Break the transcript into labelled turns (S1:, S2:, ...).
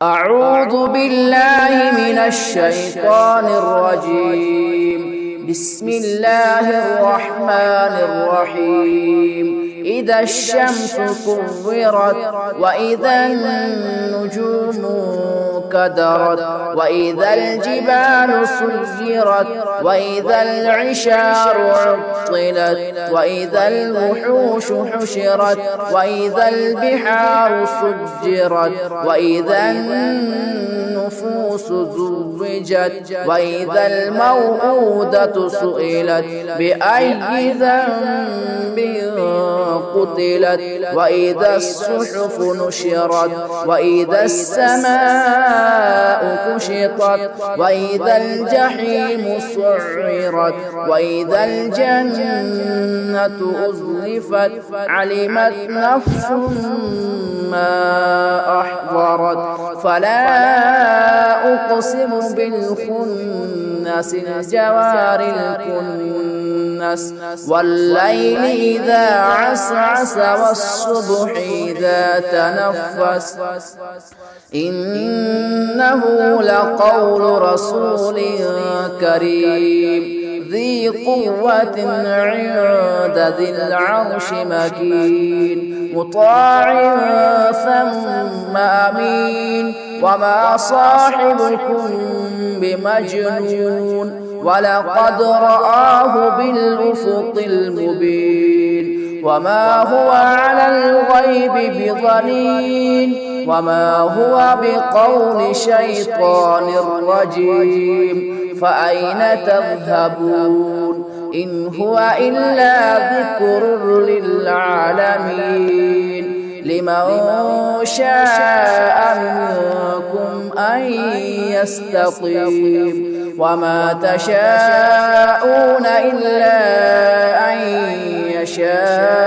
S1: أعوذ بالله من الشيطان الرجيم. بسم الله الرحمن الرحيم. إذا الشمس كورت وإذا النجوم كدرت وإذا الجبال سيرت وإذا العشار عطلت وإذا الوحوش حشرت وإذا البحار سجرت وإذا النفوس زوجت وإذا الموءودة سئلت بأي ذنب قتلت وإذا الصحف نشرت وإذا السماء كشطت وإذا الجحيم سعرت وإذا الجنة أزلفت علمت نفس ما أحضرت. فلا أقسم بالخنس الجوار الكنس والليل إذا عسعس والصبح إذا تنفس إنه لقول رسول كريم ذي قوة عند ذي العرش مكين مطاع ثم أمين وما صاحبكم بمجنون ولقد رآه بالأفق المبين وما هو على الغيب بضنين وما هو بقول شيطان رجيم. فأين تذهبون إن هو إلا ذكر للعالمين. لمن شاء منكم أن يستقيم وما تشاءون إلا أن يشاء